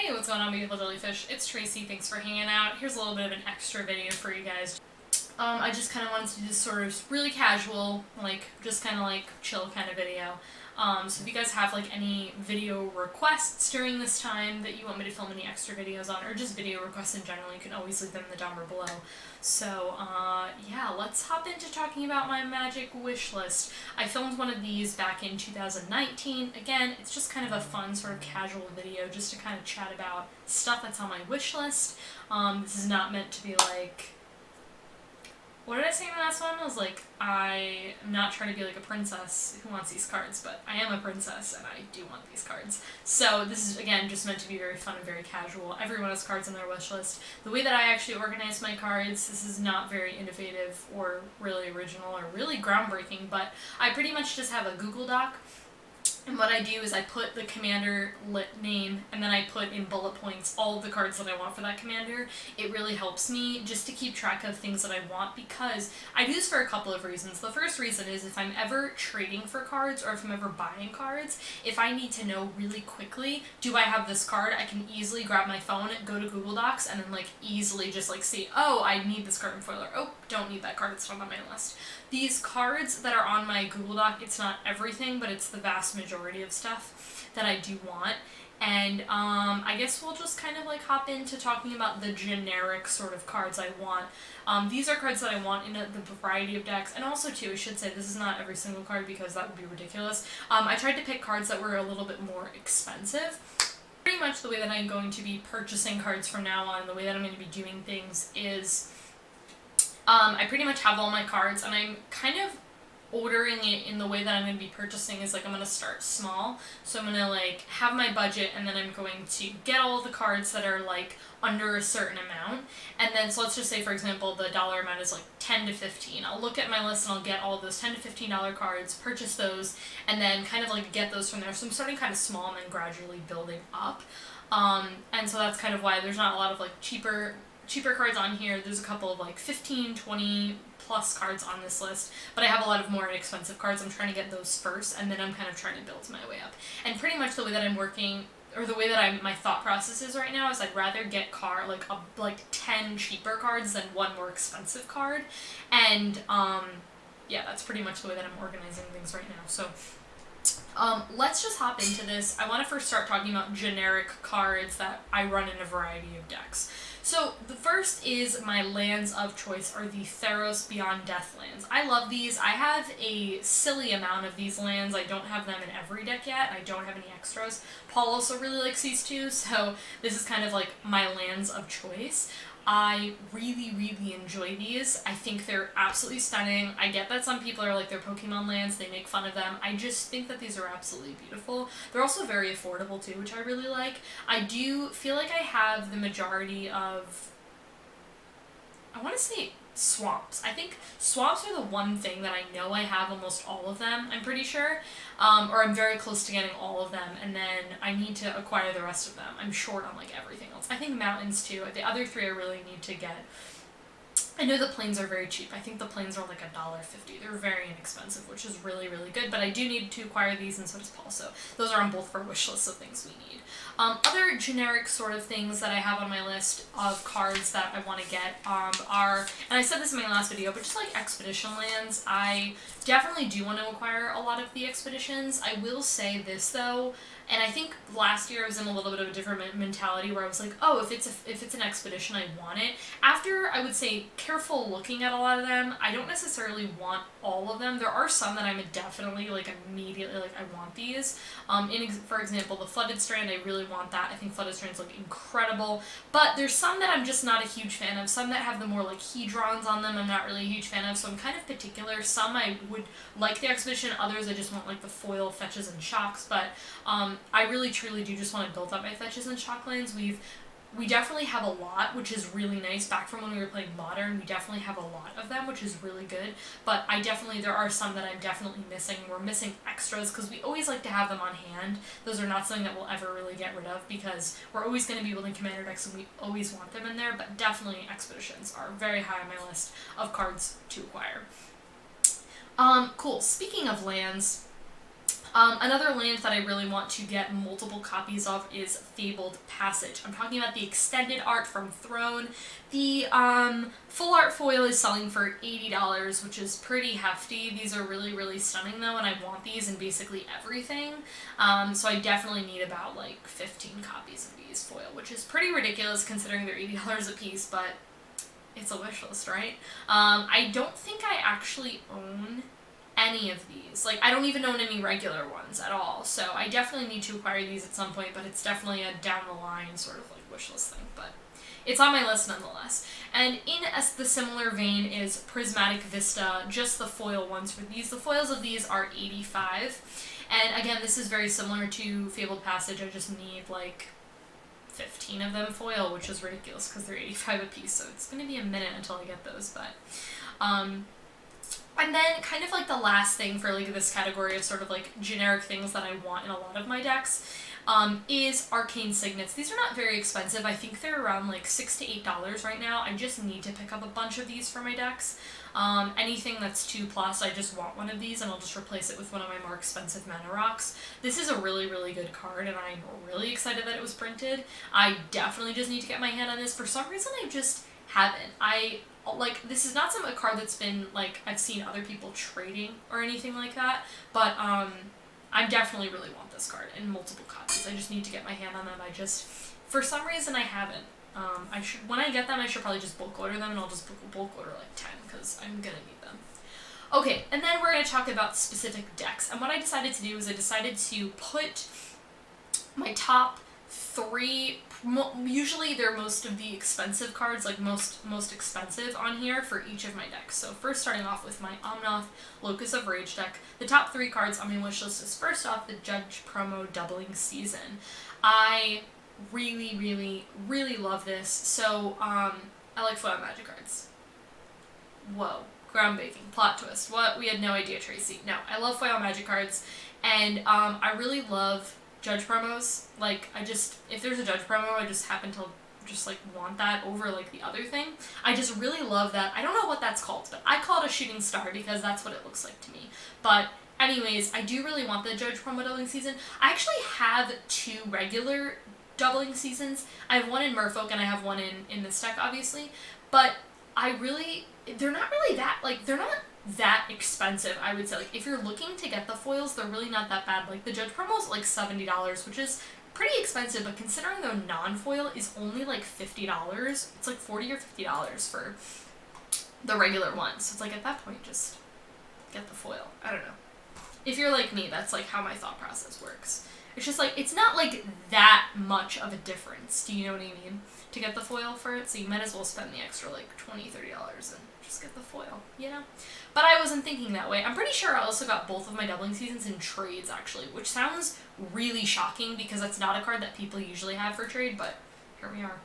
Hey, what's going on, beautiful jellyfish? It's Tracy. Thanks for hanging out. Here's a little bit of an extra video for you guys. I just kind of wanted to do this sort of really casual, just kind of chill kind of video. So if you guys have any video requests during this time that you want me to film any extra videos on, or just video requests in general, you can always leave them in the down below. So yeah, let's hop into talking about my magic wish list. I filmed one of these back in 2019. Again, it's just kind of a fun sort of casual video just to kind of chat about stuff that's on my wish list. This is not meant to be what did I say in the last one? I was I'm not trying to be a princess who wants these cards, but I am a princess and I do want these cards. So this is, again, just meant to be very fun and very casual. Everyone has cards on their wish list. The way that I actually organize my cards, this is not very innovative or really original or really groundbreaking, but I pretty much just have a Google Doc. And what I do is I put the commander name and then I put in bullet points all of the cards that I want for that commander. It really helps me just to keep track of things that I want because I do this for a couple of reasons. The first reason is if I'm ever trading for cards or if I'm ever buying cards, if I need to know really quickly, do I have this card, I can easily grab my phone, go to Google Docs, and then easily just see, oh, I need this card in foiler. Oh, don't need that card, it's not on my list. These cards that are on my Google Doc, it's not everything, but it's the vast majority of stuff that I do want. And I guess we'll just kind of hop into talking about the generic sort of cards I want. These are cards that I want in the variety of decks, and also too, I should say this is not every single card because that would be ridiculous. I tried to pick cards that were a little bit more expensive. Pretty much the way that I'm going to be purchasing cards from now on, the way that I'm going to be doing things is I pretty much have all my cards, and I'm kind of ordering it in the way that I'm going to be purchasing is I'm going to start small. So I'm going to have my budget, and then I'm going to get all the cards that are under a certain amount. And then, so let's just say, for example, the dollar amount is 10 to 15. I'll look at my list and I'll get all those $10 to $15 cards, purchase those, and then kind of get those from there. So I'm starting kind of small and then gradually building up. And so that's kind of why there's not a lot of cheaper cards on here. There's a couple of 15, 20 plus cards on this list, but I have a lot of more inexpensive cards. I'm trying to get those first, and then I'm kind of trying to build my way up. And pretty much the way that I'm working, or the way that my thought process is right now, is I'd rather get 10 cheaper cards than one more expensive card. And yeah, that's pretty much the way that I'm organizing things right now. So let's just hop into this. I want to first start talking about generic cards that I run in a variety of decks. So the first is my lands of choice are the Theros Beyond Death lands. I love these. I have a silly amount of these lands. I don't have them in every deck yet. I don't have any extras. Paul also really likes these too, so this is kind of my lands of choice. I really, really enjoy these. I think they're absolutely stunning. I get that some people are they're Pokemon lands, they make fun of them. I just think that these are absolutely beautiful. They're also very affordable too, which I really like. I do feel like I have the majority of, I want to say swamps. I think swamps are the one thing that I know I have almost all of them, I'm pretty sure. Or I'm very close to getting all of them, and then I need to acquire the rest of them. I'm short on everything else. I think mountains too. The other three I really need to get. I know the plains are very cheap. I think the plains are $1.50. They're very inexpensive, which is really, really good, but I do need to acquire these, and so does Paul, so those are on both of our wish lists of things we need. Other generic sort of things that I have on my list of cards that I want to get are, and I said this in my last video, but just expedition lands. I definitely do want to acquire a lot of the expeditions. I will say this though, and I think last year I was in a little bit of a different mentality where I was oh, if it's an expedition, I want it. After, I would say, careful looking at a lot of them, I don't necessarily want all of them. There are some that I'm definitely immediately I want these. For example, the Flooded Strand, I really want that. I think Flooded Strands look incredible. But there's some that I'm just not a huge fan of. Some that have the more hedrons on them I'm not really a huge fan of, so I'm kind of particular. Some I would like the expedition, others I just want the foil fetches and shocks, but I really truly do just want to build up my fetches and shock lands. We definitely have a lot, which is really nice. Back from when we were playing Modern, we definitely have a lot of them, which is really good. But there are some that I'm definitely missing. We're missing extras because we always like to have them on hand. Those are not something that we'll ever really get rid of because we're always going to be building commander decks and we always want them in there. But definitely expeditions are very high on my list of cards to acquire. Cool. Speaking of lands, Another land that I really want to get multiple copies of is Fabled Passage. I'm talking about the extended art from Throne. The full art foil is selling for $80, which is pretty hefty. These are really, really stunning though, and I want these in basically everything. So I definitely need about like 15 copies of these foil, which is pretty ridiculous considering they're $80 a piece, but it's a wish list, right? I don't think I actually own any of these. Like, I don't even own any regular ones at all, so I definitely need to acquire these at some point, but it's definitely a down the line sort of like wish list thing, but it's on my list nonetheless. And in the similar vein is Prismatic Vista, just the foil ones for these. The foils of these are $85, and again, this is very similar to Fabled Passage. I just need like 15 of them foil, which is ridiculous because they're $85 a piece, so it's going to be a minute until I get those, but and then kind of like the last thing for like this category of sort of like generic things that I want in a lot of my decks is Arcane Signets. These are not very expensive. I think they're around like $6 to $8 right now. I just need to pick up a bunch of these for my decks. Anything that's 2+, I just want one of these and I'll just replace it with one of my more expensive mana rocks. This is a really, really good card and I'm really excited that it was printed. I definitely just need to get my hand on this. For some reason I just haven't. This is not a card that's been, like, I've seen other people trading or anything like that, but, I definitely really want this card in multiple copies. I just need to get my hand on them. For some reason, I haven't. When I get them, I should probably just bulk order them, and I'll just bulk order, like, 10, because I'm gonna need them. Okay, and then we're gonna talk about specific decks, and what I decided to do is I decided to put my top 3, usually they're most of the expensive cards, like most expensive on here for each of my decks. So first starting off with my Omnath Locus of Rage deck, the top 3 cards on my wish list is first off the Judge promo Doubling Season. I really, really, really love this. So I like foil magic cards. Whoa. Groundbreaking. Plot twist. What? We had no idea, Tracy. No, I love foil magic cards, and I really love Judge promos. Like, if there's a Judge promo, I just happen to just, like, want that over, like, the other thing. I just really love that. I don't know what that's called, but I call it a shooting star because that's what it looks like to me. But anyways, I do really want the Judge promo Doubling Season. I actually have 2 regular Doubling Seasons. I have one in Merfolk and I have one in this deck, obviously. But they're not really that, like, they're not that expensive, I would say. Like, if you're looking to get the foils, they're really not that bad. Like, the Judge promo is like $70, which is pretty expensive, but considering the non-foil is only like $50, it's like $40 or $50 for the regular one. So it's like, at that point, just get the foil. I don't know. If you're like me, that's like how my thought process works. It's just like, it's not like that much of a difference, do you know what I mean, to get the foil for it, so you might as well spend the extra like $20, $30 and just get the foil, you know? But I wasn't thinking that way. I'm pretty sure I also got both of my Doubling Seasons in trades, actually, which sounds really shocking because that's not a card that people usually have for trade, but here we are.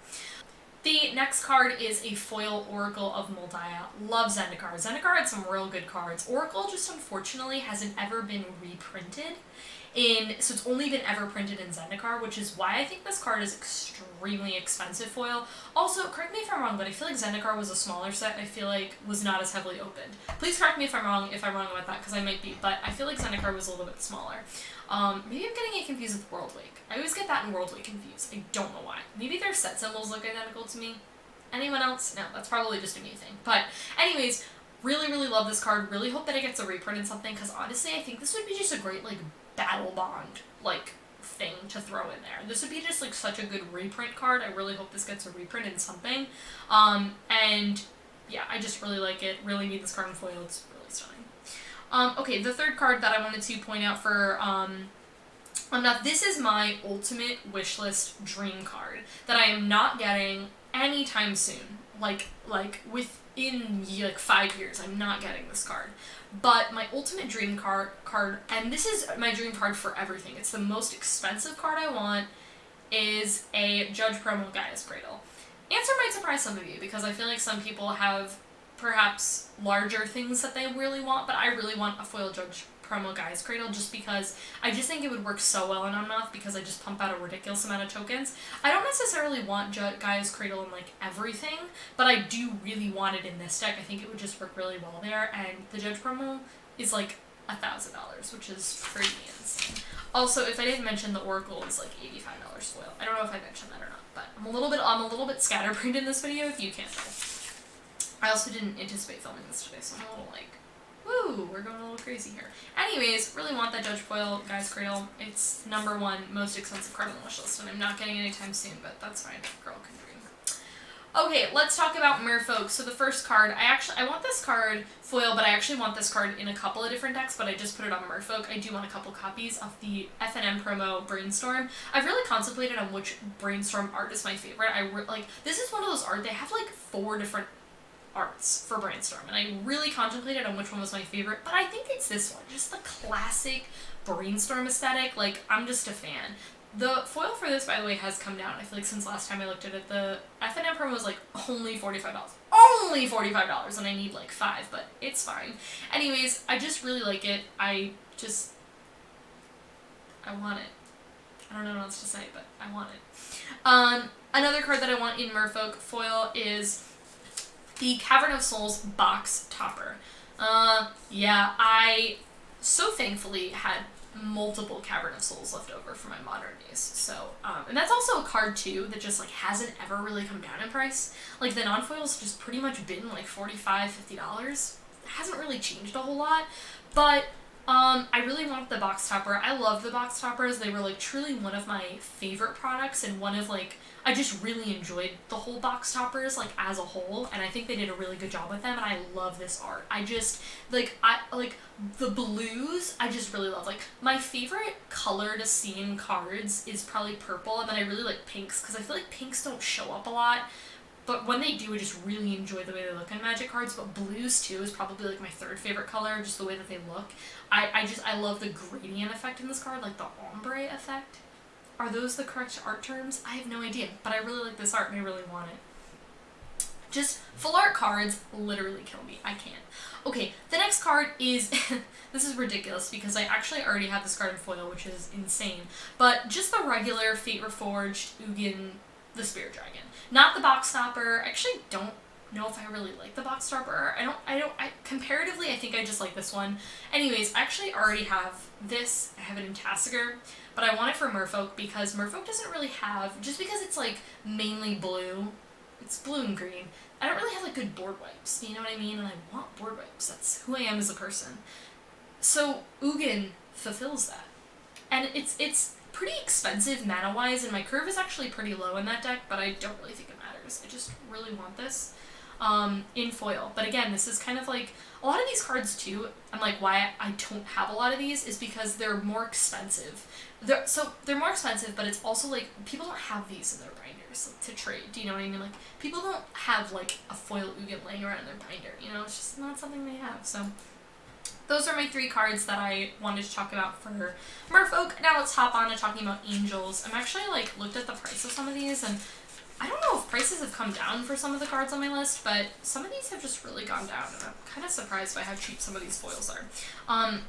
The next card is a foil Oracle of Moldiah. Love Zendikar. Zendikar had some real good cards. Oracle just unfortunately hasn't ever been reprinted so it's only been ever printed in Zendikar, which is why I think this card is extremely expensive foil. Also, correct me if I'm wrong, but I feel like Zendikar was a smaller set and I feel like was not as heavily opened. Please correct me if I'm wrong about that, because I might be, but I feel like Zendikar was a little bit smaller. Maybe I'm getting it confused with Worldwake. I always get that and Worldwake confused. I don't know why. Maybe their set symbols look identical to me. Anyone else? No, that's probably just a me thing. But anyways, really, really love this card. Really hope that it gets a reprint in something, because honestly, I think this would be just a great, like, battle bond, like, thing to throw in there. This would be just, like, such a good reprint card. I really hope this gets a reprint in something. And yeah, I just really like it. Really need this card in foil. It's really stunning. Okay, the third card that I wanted to point out for, now this is my ultimate wishlist dream card that I am not getting anytime soon. Like within, like, 5 years, I'm not getting this card. But my ultimate dream card, and this is my dream card for everything, it's the most expensive card I want, is a Judge promo Gaia's Cradle. Answer might surprise some of you, because I feel like some people have perhaps larger things that they really want, but I really want a foil Judge promo Gaia's Cradle just because I just think it would work so well in Omnath because I just pump out a ridiculous amount of tokens. I don't necessarily want Gaia's Cradle in, like, everything, but I do really want it in this deck. I think it would just work really well there, and the Judge promo is, like, $1,000, which is pretty insane. Also, if I didn't mention, the Oracle is like $85 foil. I don't know if I mentioned that or not, but I'm a little bit scatterbrained in this video, if you can't tell. I also didn't anticipate filming this today, so I'm a little like, woo, we're going a little crazy here. Anyways, really want that Judge Foil Guy's Cradle. It's #1 most expensive card on the wish list, and I'm not getting it anytime soon, but that's fine. Girl can dream. Okay, let's talk about Merfolk. So the first card, I want this card foil, but I actually want this card in a couple of different decks, but I just put it on Merfolk. I do want a couple copies of the FNM promo Brainstorm. I've really contemplated on which Brainstorm art is my favorite. This is one of those art, they have like 4 different arts for Brainstorm, and I really contemplated on which one was my favorite, but I think it's this one, just the classic Brainstorm aesthetic. Like, I'm just a fan. The foil for this, by the way, has come down. I feel like since last time I looked at it, the FNM promo was like only $45. Only $45, and I need like 5, but it's fine. Anyways, I just really like it. I want it. I don't know what else to say, but I want it. Another card that I want in Merfolk foil is the Cavern of Souls box topper. Yeah, I so thankfully had multiple Cavern of Souls left over for my modern days. So, and that's also a card too that just like hasn't ever really come down in price. Like the non-foil's just pretty much been like $45, $50. It hasn't really changed a whole lot, but I really want the box topper. I love the box toppers. They were like truly one of my favorite products, and one of like, I just really enjoyed the whole box toppers like as a whole, and I think they did a really good job with them, and I love this art. I just like the blues, I just really love. Like my favorite color to see in cards is probably purple, and then I really like pinks because I feel like pinks don't show up a lot. But when they do, I just really enjoy the way they look on Magic cards. But blues, too, is probably, like, my 3rd favorite color, just the way that they look. I love the gradient effect in this card, like the ombre effect. Are those the correct art terms? I have no idea. But I really like this art, and I really want it. Just full art cards literally kill me. I can't. Okay, the next card is... this is ridiculous, because I actually already have this card in foil, which is insane. But just the regular Fate Reforged Ugin the Spirit Dragon. Not the box topper. I actually don't know if I really like the box topper. Comparatively, I think I just like this one. Anyways, I actually already have this. I have it in Tassiger, but I want it for Merfolk because Merfolk doesn't really have, just because it's like mainly blue, it's blue and green, I don't really have like good board wipes, you know what I mean? And I want board wipes. That's who I am as a person. So Ugin fulfills that. And it's pretty expensive mana-wise, and my curve is actually pretty low in that deck, but I don't really think it matters. I just really want this in foil. But again, this is kind of like, a lot of these cards too, and like why I don't have a lot of these is because they're more expensive. They're more expensive, but it's also like, people don't have these in their binders to trade, do you know what I mean? Like, people don't have like a foil Ugin laying around in their binder, you know? It's just not something they have, so... Those are my 3 cards that I wanted to talk about for Merfolk. Now let's hop on to talking about Angels. I'm actually, like, looked at the price of some of these, and I don't know if prices have come down for some of the cards on my list, but some of these have just really gone down, and I'm kind of surprised by how cheap some of these foils are.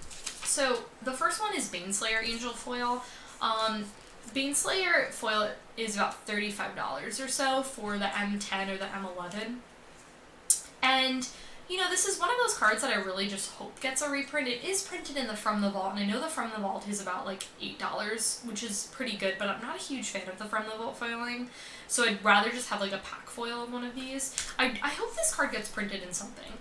So the first one is Baneslayer Angel foil. Baneslayer foil is about $35 or so for the M10 or the M11. And... you know, this is one of those cards that I really just hope gets a reprint. It is printed in the From the Vault, and I know the From the Vault is about, like, $8, which is pretty good, but I'm not a huge fan of the From the Vault foiling, so I'd rather just have, like, a pack foil of one of these. I hope this card gets printed in something.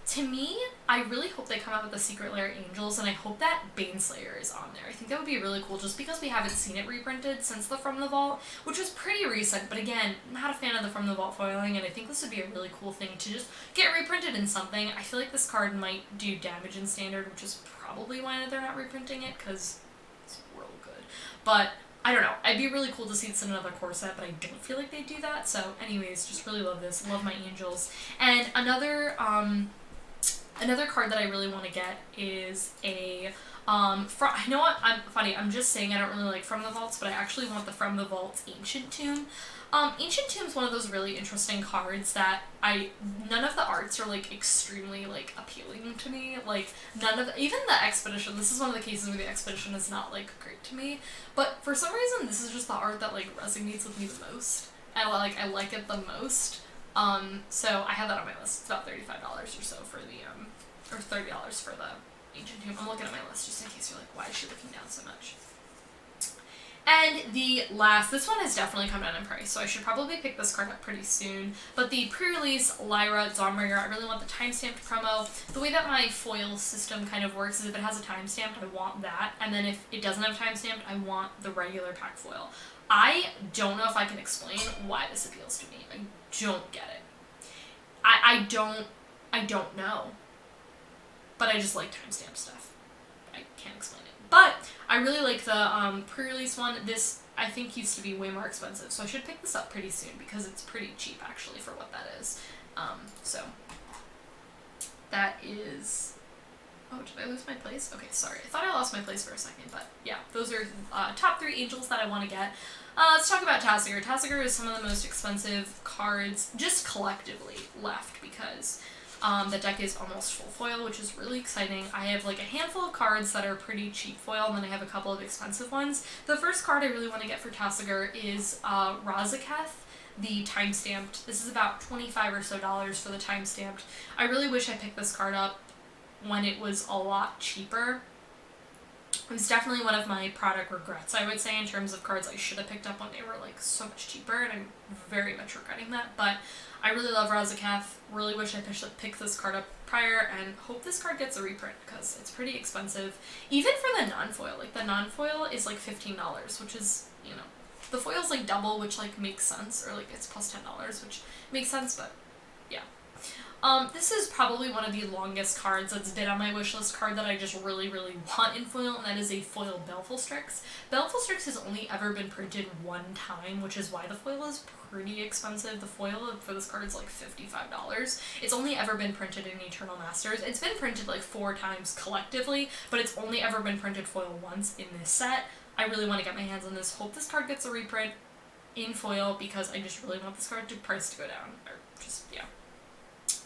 To me, I really hope they come out with the Secret Lair Angels, and I hope that Baneslayer is on there. I think that would be really cool, just because we haven't seen it reprinted since the From the Vault, which was pretty recent, but again, not a fan of the From the Vault foiling, and I think this would be a really cool thing to just get reprinted in something. I feel like this card might do damage in Standard, which is probably why they're not reprinting it, because it's real good. But I don't know. It'd be really cool to see this in another core set, but I don't feel like they do that. So anyways, just really love this. Love my Angels. And another card that I really want to get is a, I know what, I'm funny, I'm just saying I don't really like From the Vaults, but I actually want the From the Vaults Ancient Tomb. Ancient Tomb is one of those really interesting cards that none of the arts are, like, extremely, like, appealing to me. Like, even the Expedition, this is one of the cases where the Expedition is not, like, great to me. But for some reason, this is just the art that, like, resonates with me the most. And, like, I like it the most. So I have that on my list. It's about $35 or so for the, or $30 for the Ancient Tomb. I'm looking at my list just in case you're like, why is she looking down so much? And the last, this one has definitely come down in price, so I should probably pick this card up pretty soon. But the pre-release Lyra Dawnbringer, I really want the timestamped promo. The way that my foil system kind of works is if it has a timestamp, I want that. And then if it doesn't have timestamped, I want the regular pack foil. I don't know if I can explain why this appeals to me. I don't get it. I don't know. But I just like timestamp stuff. I can't explain it. But I really like the pre-release one. This, I think, used to be way more expensive, so I should pick this up pretty soon because it's pretty cheap, actually, for what that is. So that is... Oh, did I lose my place? Okay, sorry. I thought I lost my place for a second, but yeah, those are top 3 angels that I want to get. Let's talk about Tasigur. Tasigur is some of the most expensive cards, just collectively, left because... the deck is almost full foil, which is really exciting. I have like a handful of cards that are pretty cheap foil, and then I have a couple of expensive ones. The first card I really want to get for Tasigur is Razaketh, the timestamped. This is about $25 or so for the timestamped. I really wish I picked this card up when it was a lot cheaper. It was definitely one of my product regrets, I would say, in terms of cards I should have picked up when they were like so much cheaper, and I'm very much regretting that. But I really love Razaketh, really wish I picked this card up prior, and hope this card gets a reprint because it's pretty expensive. Even for the non-foil, like the non-foil is like $15, which is, you know, the foil's like double, which like makes sense, or like it's plus $10, which makes sense, but yeah. This is probably one of the longest cards that's been on my wishlist card that I just really, really want in foil, and that is a foil Belfilstrix. Belfilstrix has only ever been printed one time, which is why the foil is pretty expensive. The foil for this card is like $55. It's only ever been printed in Eternal Masters. It's been printed like 4 times collectively, but it's only ever been printed foil once in this set. I really want to get my hands on this. Hope this card gets a reprint in foil because I just really want this card price to go down. Or just, yeah.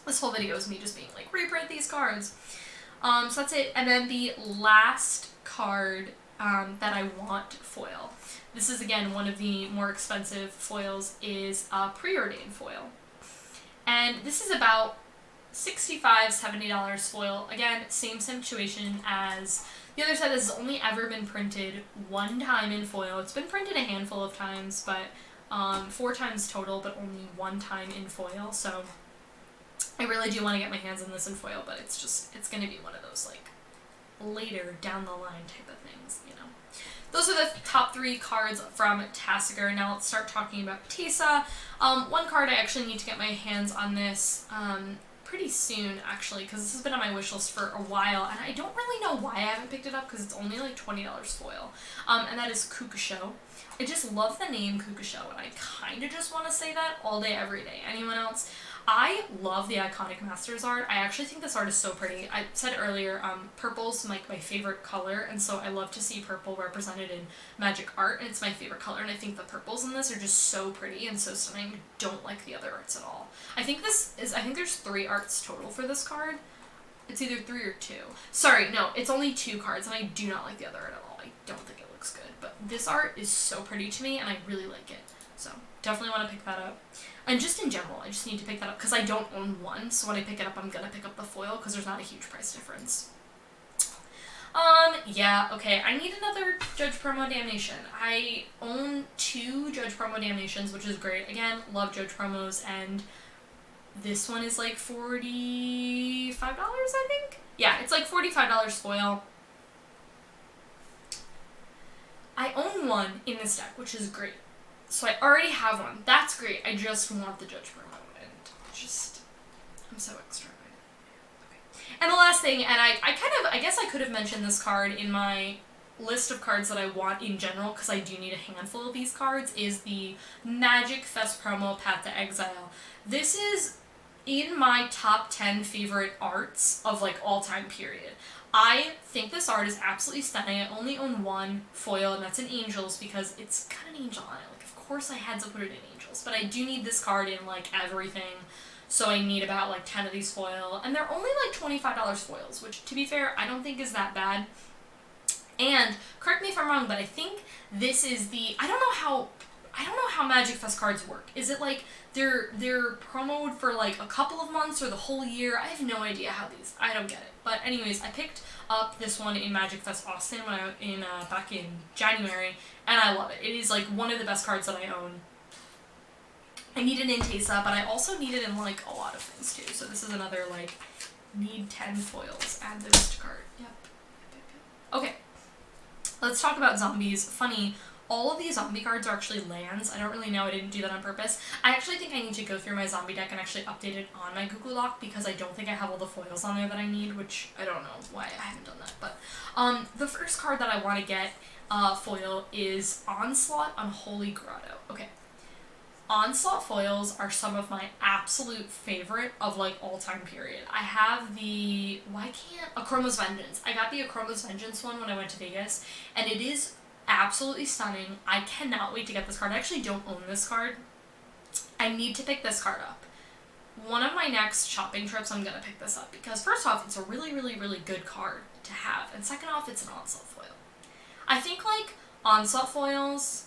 This whole video is me just being like, reprint these cards. So that's it. And then the last card that I want foil. This is, again, one of the more expensive foils, is Preordained foil. And this is about $65, $70 foil. Again, same situation as the other set. This has only ever been printed one time in foil. It's been printed a handful of times, but 4 times total, but only 1 time in foil. So I really do want to get my hands on this in foil, but it's going to be one of those, like, later down the line type of things, you know. Those are the top 3 cards from Tasigur. Now let's start talking about Tisa. One card I actually need to get my hands on this pretty soon, actually, because this has been on my wish list for a while, and I don't really know why I haven't picked it up, because it's only like $20 foil. And that is Kukusho. I just love the name Kukusho, and I kind of just want to say that all day, every day. Anyone else? I love the iconic Masters art. I actually think this art is so pretty. I said earlier, purple's like my favorite color, and so I love to see purple represented in Magic art, and it's my favorite color, and I think the purples in this are just so pretty and so stunning. I don't like the other arts at all. I think there's 3 arts total for this card. It's either 3 or 2. Sorry, no, it's only 2 cards, and I do not like the other art at all. I don't think it looks good, but this art is so pretty to me, and I really like it. So definitely want to pick that up. And just in general, I just need to pick that up because I don't own one, so when I pick it up, I'm going to pick up the foil because there's not a huge price difference. Yeah, okay, I need another Judge Promo Damnation. I own 2 Judge Promo Damnations, which is great. Again, love Judge Promos, and this one is like $45, I think? Yeah, it's like $45 foil. I own one in this deck, which is great. So I already have one. That's great. I just want the Judge Promo, and just, I'm so extra. Okay. And the last thing, and I guess I could have mentioned this card in my list of cards that I want in general, because I do need a handful of these cards, is the Magic Fest promo Path to Exile. This is in my top 10 favorite arts of like all time period. I think this art is absolutely stunning. I only own 1 foil, and that's in Angels because it's got an angel on it. Like, of course I had to put it in Angels, but I do need this card in like everything. So I need about like 10 of these foil, and they're only like $25 foils, which to be fair, I don't think is that bad. And correct me if I'm wrong, but I think this is the, I don't know I don't know how Magic Fest cards work. Is it like they're promoted for like a couple of months or the whole year? I have no idea how these. I don't get it. But anyways, I picked up this one in Magic Fest Austin when back in January, and I love it. It is like one of the best cards that I own. I need it in Tesa, but I also need it in like a lot of things too. So this is another like need 10 foils. Add those to cart. Yep. Okay. Let's talk about zombies. Funny. All of these zombie cards are actually lands. I don't really know. I didn't do that on purpose. I actually think I need to go through my zombie deck and actually update it on my Google Doc because I don't think I have all the foils on there that I need, which I don't know why I haven't done that. But the first card that I want to get foil is Onslaught Unholy Grotto. Okay. Onslaught foils are some of my absolute favorite of like all time period. I have the Achroma's Vengeance. I got the Achroma's Vengeance one when I went to Vegas, and it is absolutely stunning. I cannot wait to get this card. I actually don't own this card. I need to pick this card up. One of my next shopping trips, I'm gonna pick this up because first off, it's a really, really, really good card to have, and second off, it's an Onslaught foil. I think like Onslaught foils,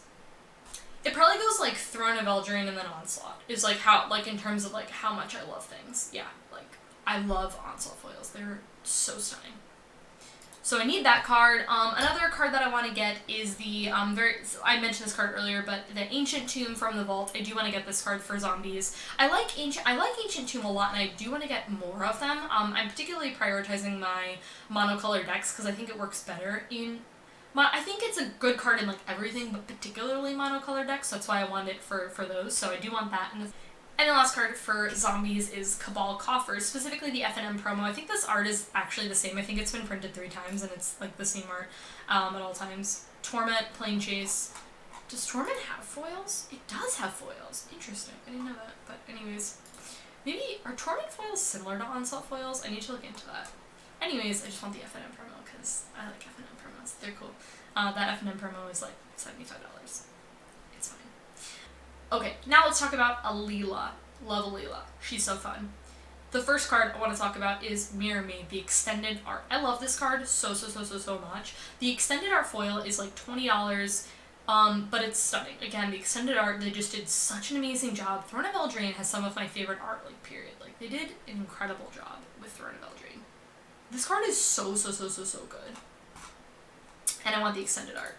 it probably goes like Throne of Eldraine and then Onslaught is like how, like in terms of like how much I love things. Yeah, like I love Onslaught foils. They're so stunning. So I need that card. Another card that I want to get is the I mentioned this card earlier, but the Ancient Tomb from the Vault. I do want to get this card for zombies. I like Ancient Tomb a lot, and I do want to get more of them. I'm particularly prioritizing my monocolor decks because I think it works better in. I think it's a good card in like everything, but particularly monocolor decks. So that's why I want it for those. So I do want that. And the last card for zombies is Cabal Coffers, specifically the FNM promo. I think this art is actually the same. I think it's been printed 3 times, and it's like the same art at all times. Torment, Plane Chase. Does Torment have foils? It does have foils. Interesting. I didn't know that. But anyways, maybe are Torment foils similar to Onslaught foils? I need to look into that. Anyways, I just want the FNM promo because I like FNM promos. They're cool. That FNM promo is like $75. It's fine. Okay, now let's talk about Alila. Love Alila. She's so fun. The first card I want to talk about is Mirror Me, the extended art. I love this card so much. The extended art foil is like $20, but it's stunning. Again, the extended art, they just did such an amazing job. Throne of Eldraine has some of my favorite art, like, period. Like, they did an incredible job with Throne of Eldraine. This card is so good. And I want the extended art.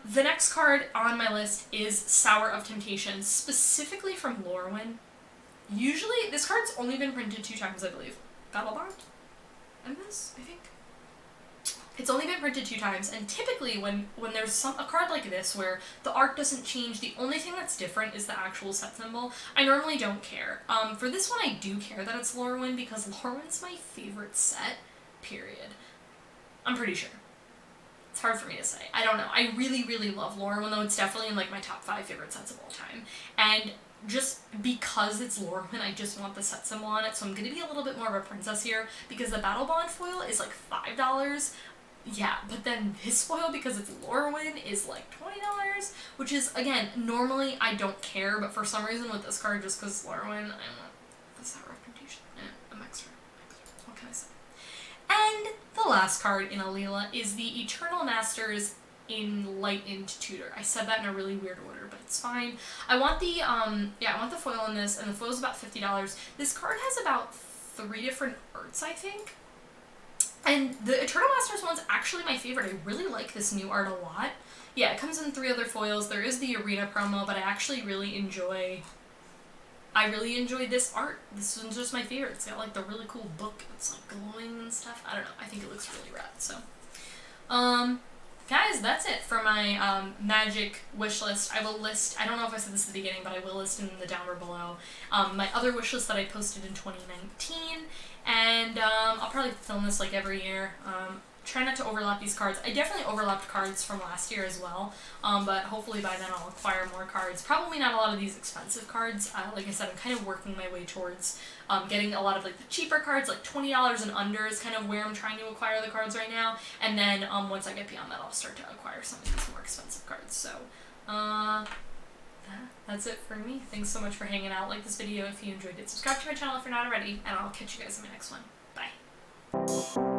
The next card on my list is Sour of Temptation, specifically from Lorwyn. Usually, this card's only been printed 2 times, I believe. Battlebond? And this, I think. It's only been printed 2 times, and typically when there's a card like this where the art doesn't change, the only thing that's different is the actual set symbol, I normally don't care. For this one, I do care that it's Lorwyn because Lorwyn's my favorite set, period. I'm pretty sure. It's hard for me to say. I don't know. I really love Lorwyn, though it's definitely in like my top 5 favorite sets of all time. And just because it's Lorwyn, I just want the set symbol on it, so I'm going to be a little bit more of a princess here, because the Battle Bond foil is like $5. Yeah, but then this foil, because it's Lorwyn, is like $20, which is, again, normally I don't care, but for some reason with this card, just because it's Lorwyn, I want the Sour Reputation. I'm extra. What can I say? And the last card in Alila is the Eternal Masters Enlightened Tutor. I said that in a really weird order, but it's fine. I want the I want the foil in this, and the foil's about $50. This card has about 3 different arts, I think. And the Eternal Masters one's actually my favorite. I really like this new art a lot. Yeah, it comes in 3 other foils. There is the Arena promo, but I actually really enjoy this art. This one's just my favorite. It's got like the really cool book. It's like glowing and stuff. I don't know. I think it looks really rad. So, guys, that's it for my Magic wish list. I will list, I don't know if I said this at the beginning, but I will list in the downward below my other wish list that I posted in 2019. And I'll probably film this like every year. Try not to overlap these cards. I definitely overlapped cards from last year as well, but hopefully by then I'll acquire more cards. Probably not a lot of these expensive cards. Like I said, I'm kind of working my way towards getting a lot of like the cheaper cards, like $20 and under is kind of where I'm trying to acquire the cards right now. And then once I get beyond that, I'll start to acquire some of these more expensive cards. So that's it for me. Thanks so much for hanging out. Like this video if you enjoyed it. Subscribe to my channel if you're not already, and I'll catch you guys in my next one. Bye.